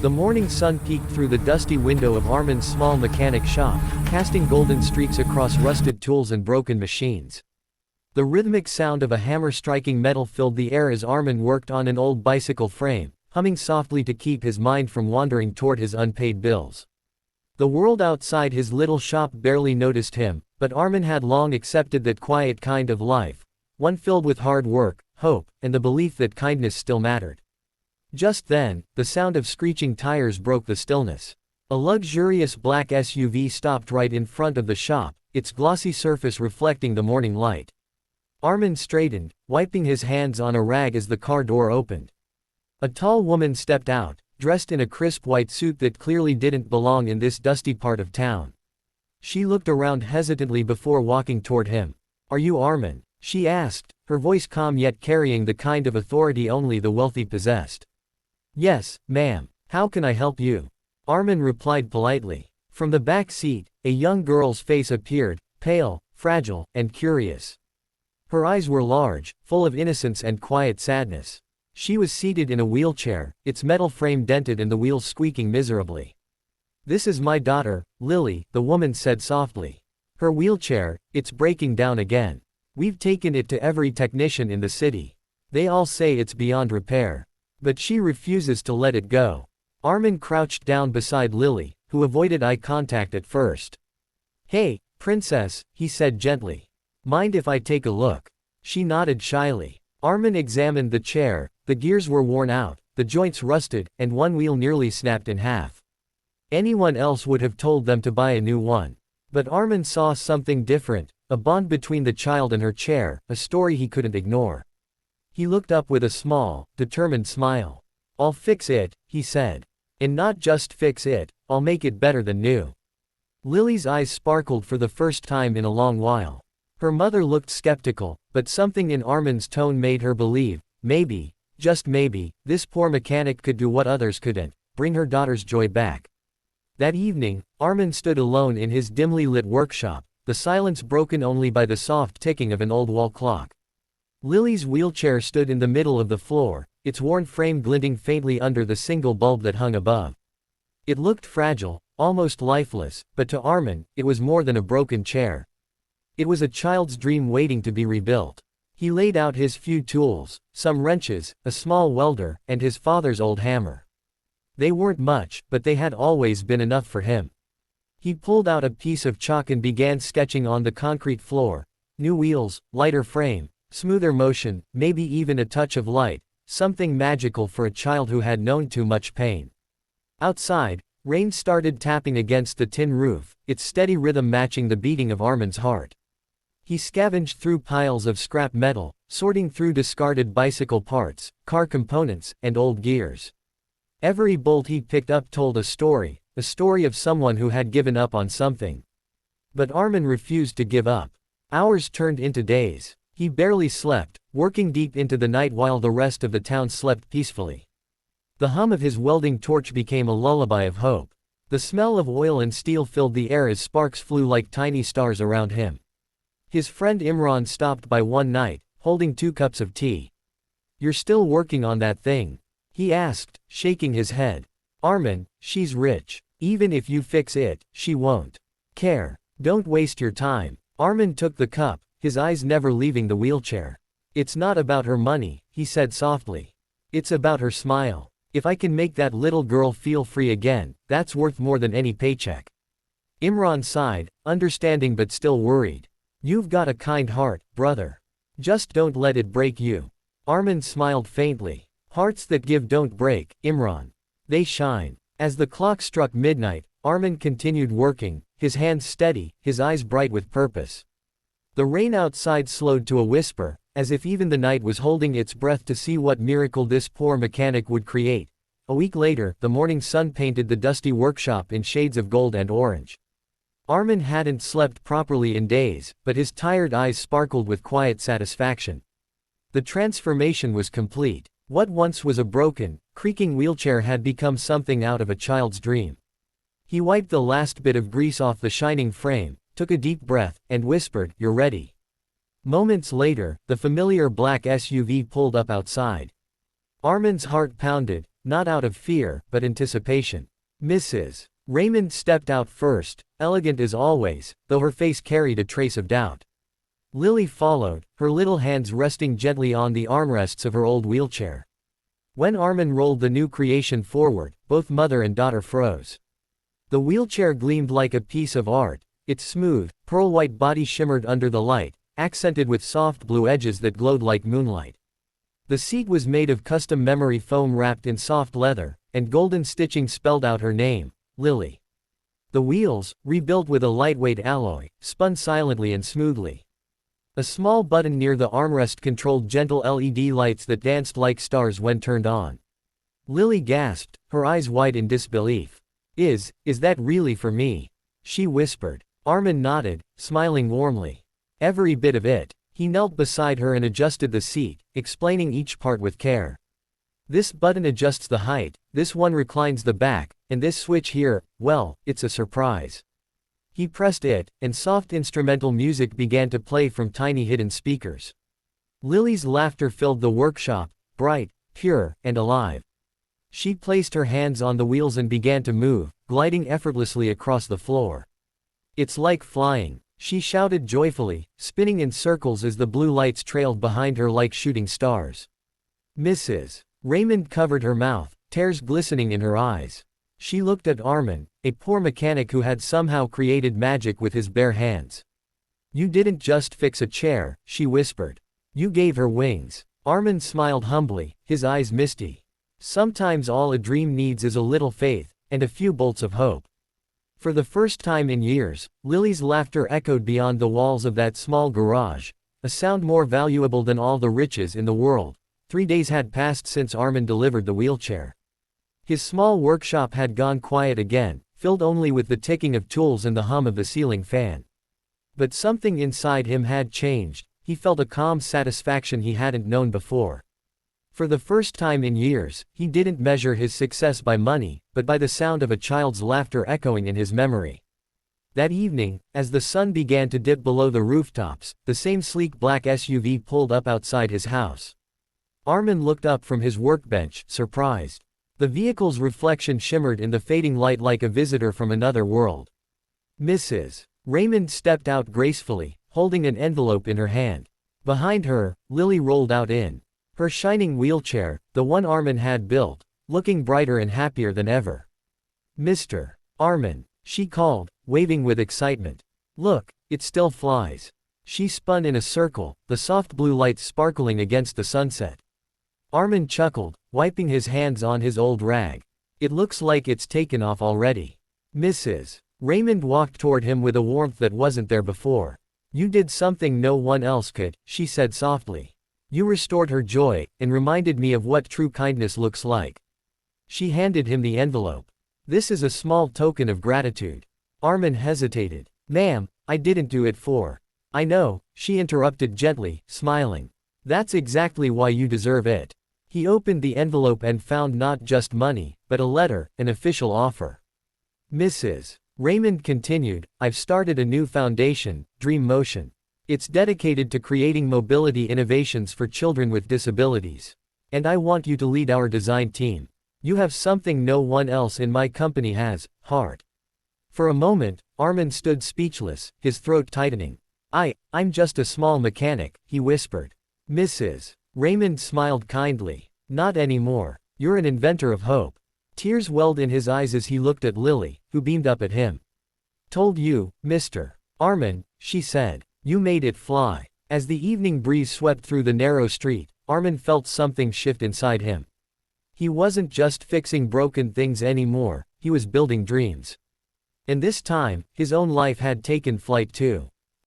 The morning sun peeked through the dusty window of Armin's small mechanic shop, casting golden streaks across rusted tools and broken machines. The rhythmic sound of a hammer striking metal filled the air as Armin worked on an old bicycle frame, humming softly to keep his mind from wandering toward his unpaid bills. The world outside his little shop barely noticed him, but Armin had long accepted that quiet kind of life, one filled with hard work, hope, and the belief that kindness still mattered. Just then, the sound of screeching tires broke the stillness. A luxurious black SUV stopped right in front of the shop, its glossy surface reflecting the morning light. Armin straightened, wiping his hands on a rag as the car door opened. A tall woman stepped out, dressed in a crisp white suit that clearly didn't belong in this dusty part of town. She looked around hesitantly before walking toward him. "Are you Armin?" she asked, her voice calm yet carrying the kind of authority only the wealthy possessed. "Yes, ma'am. How can I help you?" Armin replied politely. From the back seat, a young girl's face appeared, pale, fragile, and curious. Her eyes were large, full of innocence and quiet sadness. She was seated in a wheelchair, its metal frame dented and the wheels squeaking miserably. "This is my daughter, Lily," the woman said softly. "Her wheelchair, it's breaking down again. We've taken it to every technician in the city. They all say it's beyond repair. But she refuses to let it go." Armin crouched down beside Lily, who avoided eye contact at first. "Hey, princess," he said gently. "Mind if I take a look?" She nodded shyly. Armin examined the chair. The gears were worn out, the joints rusted, and one wheel nearly snapped in half. Anyone else would have told them to buy a new one. But Armin saw something different, a bond between the child and her chair, a story he couldn't ignore. He looked up with a small, determined smile. "I'll fix it," he said. "And not just fix it, I'll make it better than new." Lily's eyes sparkled for the first time in a long while. Her mother looked skeptical, but something in Armin's tone made her believe, maybe, just maybe, this poor mechanic could do what others couldn't, bring her daughter's joy back. That evening, Armin stood alone in his dimly lit workshop, the silence broken only by the soft ticking of an old wall clock. Lily's wheelchair stood in the middle of the floor, its worn frame glinting faintly under the single bulb that hung above. It looked fragile, almost lifeless, but to Armin, it was more than a broken chair. It was a child's dream waiting to be rebuilt. He laid out his few tools, some wrenches, a small welder, and his father's old hammer. They weren't much, but they had always been enough for him. He pulled out a piece of chalk and began sketching on the concrete floor. New wheels, lighter frame, smoother motion, maybe even a touch of light, something magical for a child who had known too much pain. Outside, rain started tapping against the tin roof, its steady rhythm matching the beating of Armin's heart. He scavenged through piles of scrap metal, sorting through discarded bicycle parts, car components, and old gears. Every bolt he picked up told a story of someone who had given up on something. But Armin refused to give up. Hours turned into days. He barely slept, working deep into the night while the rest of the town slept peacefully. The hum of his welding torch became a lullaby of hope. The smell of oil and steel filled the air as sparks flew like tiny stars around him. His friend Imran stopped by one night, holding 2 cups of tea. "You're still working on that thing?" he asked, shaking his head. "Armin, she's rich. Even if you fix it, she won't care. Don't waste your time." Armin took the cup, his eyes never leaving the wheelchair. "It's not about her money," he said softly. "It's about her smile. If I can make that little girl feel free again, that's worth more than any paycheck." Imran sighed, understanding but still worried. "You've got a kind heart, brother. Just don't let it break you." Armin smiled faintly. "Hearts that give don't break, Imran. They shine." As the clock struck midnight, Armin continued working, his hands steady, his eyes bright with purpose. The rain outside slowed to a whisper, as if even the night was holding its breath to see what miracle this poor mechanic would create. A week later, the morning sun painted the dusty workshop in shades of gold and orange. Armin hadn't slept properly in days, but his tired eyes sparkled with quiet satisfaction. The transformation was complete. What once was a broken, creaking wheelchair had become something out of a child's dream. He wiped the last bit of grease off the shining frame, took a deep breath, and whispered, "You're ready." Moments later, the familiar black SUV pulled up outside. Armin's heart pounded, not out of fear, but anticipation. Mrs. Raymond stepped out first, elegant as always, though her face carried a trace of doubt. Lily followed, her little hands resting gently on the armrests of her old wheelchair. When Armin rolled the new creation forward, both mother and daughter froze. The wheelchair gleamed like a piece of art, its smooth, pearl-white body shimmered under the light, accented with soft blue edges that glowed like moonlight. The seat was made of custom memory foam wrapped in soft leather, and golden stitching spelled out her name, Lily. The wheels, rebuilt with a lightweight alloy, spun silently and smoothly. A small button near the armrest controlled gentle LED lights that danced like stars when turned on. Lily gasped, her eyes wide in disbelief. Is that really for me?" she whispered. Armin nodded, smiling warmly. "Every bit of it." He knelt beside her and adjusted the seat, explaining each part with care. "This button adjusts the height, this one reclines the back, and this switch here, well, it's a surprise." He pressed it, and soft instrumental music began to play from tiny hidden speakers. Lily's laughter filled the workshop, bright, pure, and alive. She placed her hands on the wheels and began to move, gliding effortlessly across the floor. "It's like flying," she shouted joyfully, spinning in circles as the blue lights trailed behind her like shooting stars. Mrs. Raymond covered her mouth, tears glistening in her eyes. She looked at Armin, a poor mechanic who had somehow created magic with his bare hands. "You didn't just fix a chair," she whispered. "You gave her wings." Armin smiled humbly, his eyes misty. Sometimes all a dream needs is a little faith, and a few bolts of hope. For the first time in years, Lily's laughter echoed beyond the walls of that small garage, a sound more valuable than all the riches in the world. 3 days had passed since Armin delivered the wheelchair. His small workshop had gone quiet again, filled only with the ticking of tools and the hum of the ceiling fan. But something inside him had changed. He felt a calm satisfaction he hadn't known before. For the first time in years, he didn't measure his success by money, but by the sound of a child's laughter echoing in his memory. That evening, as the sun began to dip below the rooftops, the same sleek black SUV pulled up outside his house. Armin looked up from his workbench, surprised. The vehicle's reflection shimmered in the fading light like a visitor from another world. Mrs. Raymond stepped out gracefully, holding an envelope in her hand. Behind her, Lily rolled out in her shining wheelchair, the one Armin had built, looking brighter and happier than ever. "Mr. Armin," she called, waving with excitement. "Look, it still flies." She spun in a circle, the soft blue lights sparkling against the sunset. Armin chuckled, wiping his hands on his old rag. "It looks like it's taken off already." Mrs. Raymond walked toward him with a warmth that wasn't there before. "You did something no one else could," she said softly. "You restored her joy, and reminded me of what true kindness looks like." She handed him the envelope. "This is a small token of gratitude." Armin hesitated. "Ma'am, I didn't do it for." "I know," she interrupted gently, smiling. "That's exactly why you deserve it." He opened the envelope and found not just money, but a letter, an official offer. Mrs. Raymond continued, "I've started a new foundation, Dream Motion. It's dedicated to creating mobility innovations for children with disabilities. And I want you to lead our design team. You have something no one else in my company has, heart." For a moment, Armin stood speechless, his throat tightening. I'm just a small mechanic," he whispered. Mrs. Raymond smiled kindly. "Not anymore. You're an inventor of hope." Tears welled in his eyes as he looked at Lily, who beamed up at him. "Told you, Mr. Armin," she said. "You made it fly." As the evening breeze swept through the narrow street, Armin felt something shift inside him. He wasn't just fixing broken things anymore, he was building dreams. And this time, his own life had taken flight too.